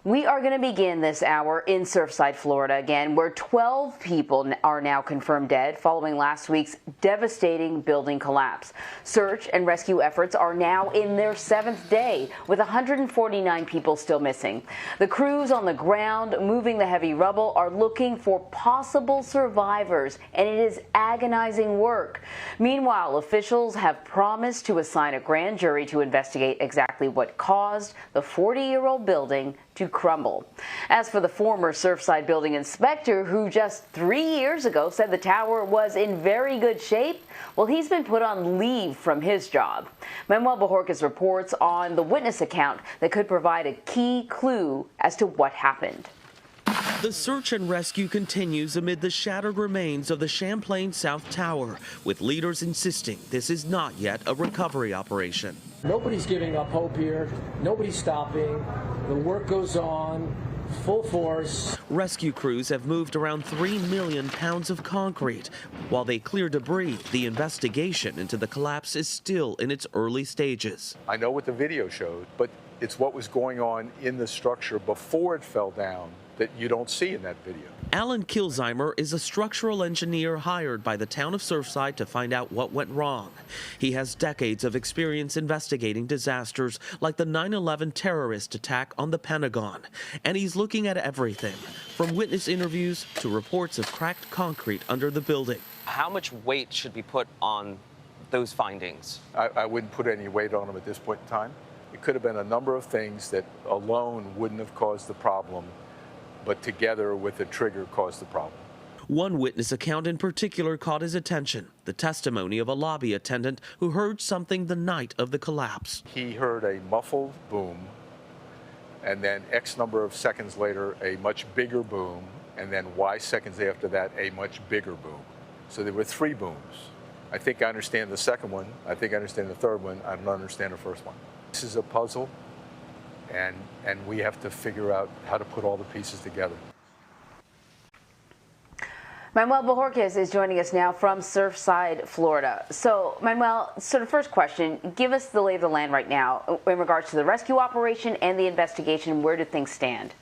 We are going to begin this hour in Surfside, Florida again, where 12 people are now confirmed dead following last week's devastating building collapse. Search and rescue efforts are now in their 7th day, with 149 people still missing. The crews on the ground moving the heavy rubble are looking for possible survivors, and it is agonizing work. Meanwhile, officials have promised to assign a grand jury to investigate exactly what caused the 40-year-old building to crumble. As for the former Surfside building inspector, who just 3 years ago said the tower was in very good shape, well, he's been put on leave from his job. Manuel Bojourquez reports on the witness account that could provide a key clue as to what happened. The search and rescue continues amid the shattered remains of the Champlain South Tower, with leaders insisting this is not yet a recovery operation. Nobody's giving up hope here. Nobody's stopping. The work goes on, full force. Rescue crews have moved around 3 million pounds of concrete. While they clear debris, the investigation into the collapse is still in its early stages. I know what the video showed, but it's what was going on in the structure before it fell down that you don't see in that video. Alan Kilzheimer is a structural engineer hired by the town of Surfside to find out what went wrong. He has decades of experience investigating disasters like the 9/11 terrorist attack on the Pentagon. And he's looking at everything, from witness interviews to reports of cracked concrete under the building. How much weight should be put on those findings? I wouldn't put any weight on them at this point in time. It could have been a number of things that alone wouldn't have caused the problem, but together with the trigger caused the problem. One witness account in particular caught his attention, the testimony of a lobby attendant who heard something the night of the collapse. He heard a muffled boom, and then X number of seconds later, a much bigger boom, and then Y seconds after that, a much bigger boom. So there were 3 booms. I think I understand the second one. I think I understand the third one. I don't understand the first one. This is a puzzle. And we have to figure out how to put all the pieces together. Manuel Bojourquez is joining us now from Surfside, Florida. So, Manuel, sort of first question, give us the lay of the land right now in regards to the rescue operation and the investigation. Where do things stand?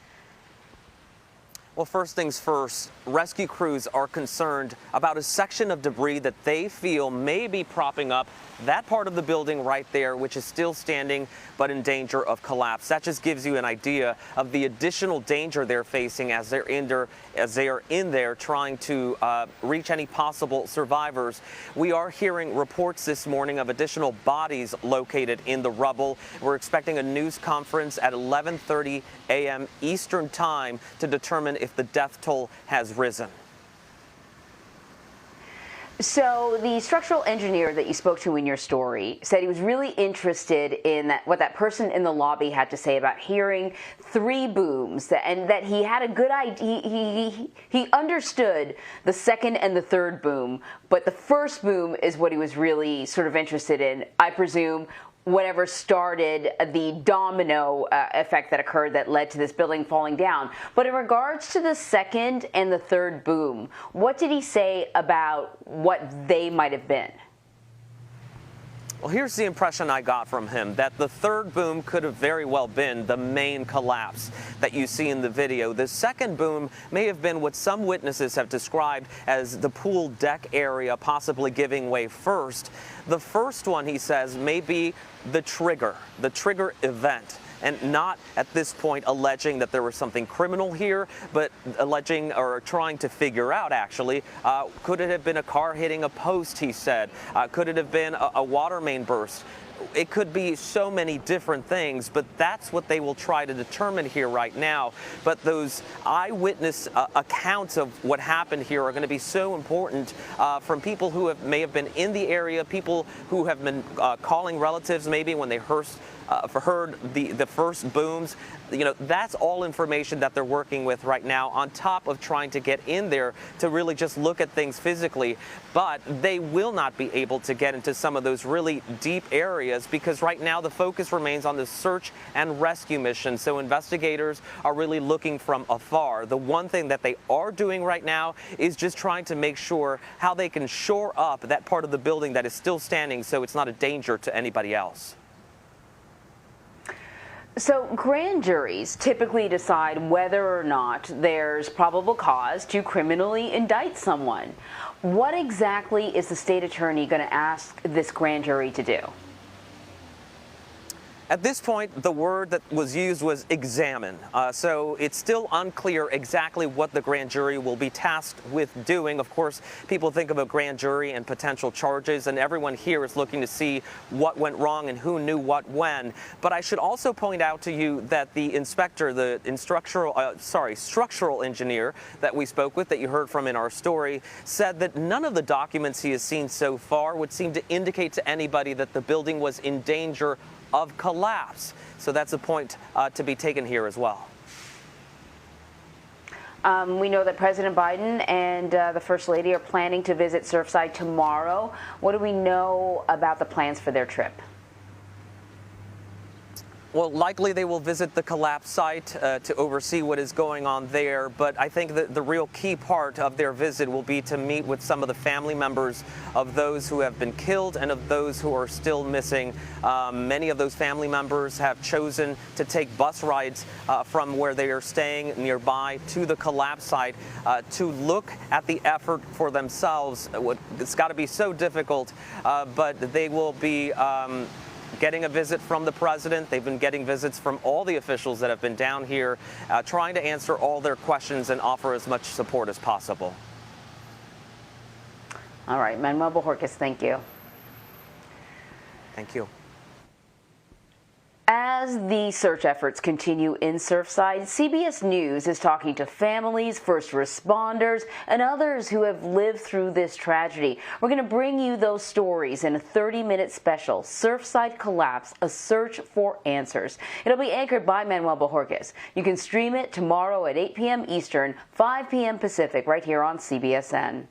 Well, first things first, rescue crews are concerned about a section of debris that they feel may be propping up that part of the building right there, which is still standing but in danger of collapse. That just gives you an idea of the additional danger they're facing as they are in there trying to reach any possible survivors. We are hearing reports this morning of additional bodies located in the rubble. We're expecting a news conference at 11:30 a.m. Eastern Time to determine if the death toll has risen. So the structural engineer that you spoke to in your story said he was really interested in what that person in the lobby had to say about hearing 3 booms, and that he had a good idea. He understood the second and the third boom, but the first boom is what he was really sort of interested in, I presume. Whatever started the domino effect that occurred that led to this building falling down. But in regards to the second and the third boom, what did he say about what they might have been? Well, here's the impression I got from him, that the third boom could have very well been the main collapse that you see in the video. The second boom may have been what some witnesses have described as the pool deck area possibly giving way first. The first one, he says, may be the trigger event. And not at this point alleging that there was something criminal here, but alleging or trying to figure out, actually, could it have been a car hitting a post, he said? Could it have been a water main burst? It could be so many different things, but that's what they will try to determine here right now. But those eyewitness accounts of what happened here are going to be so important from people who may have been in the area, people who have been calling relatives maybe when they heard the first booms. You know, that's all information that they're working with right now, on top of trying to get in there to really just look at things physically. But they will not be able to get into some of those really deep areas because right now the focus remains on the search and rescue mission. So investigators are really looking from afar. The one thing that they are doing right now is just trying to make sure how they can shore up that part of the building that is still standing so it's not a danger to anybody else. So grand juries typically decide whether or not there's probable cause to criminally indict someone. What exactly is the state attorney going to ask this grand jury to do? At this point, the word that was used was examine. So it's still unclear exactly what the grand jury will be tasked with doing. Of course, people think of a grand jury and potential charges, and everyone here is looking to see what went wrong and who knew what when. But I should also point out to you that the inspector, the structural engineer that we spoke with, that you heard from in our story, said that none of the documents he has seen so far would seem to indicate to anybody that the building was in danger of collapse. So that's a point to be taken here as well. We know that President Biden and the First Lady are planning to visit Surfside tomorrow. What do we know about the plans for their trip? Well, likely they will visit the collapse site to oversee what is going on there, but I think that the real key part of their visit will be to meet with some of the family members of those who have been killed and of those who are still missing. Many of those family members have chosen to take bus rides from where they are staying nearby to the collapse site to look at the effort for themselves. It's got to be so difficult, but they will be getting a visit from the president. They've been getting visits from all the officials that have been down here, trying to answer all their questions and offer as much support as possible. All right, Manuel Bojourquez, thank you. Thank you. As the search efforts continue in Surfside, CBS News is talking to families, first responders, and others who have lived through this tragedy. We're going to bring you those stories in a 30-minute special, Surfside Collapse, A Search for Answers. It'll be anchored by Manuel Bojourquez. You can stream it tomorrow at 8 p.m. Eastern, 5 p.m. Pacific, right here on CBSN.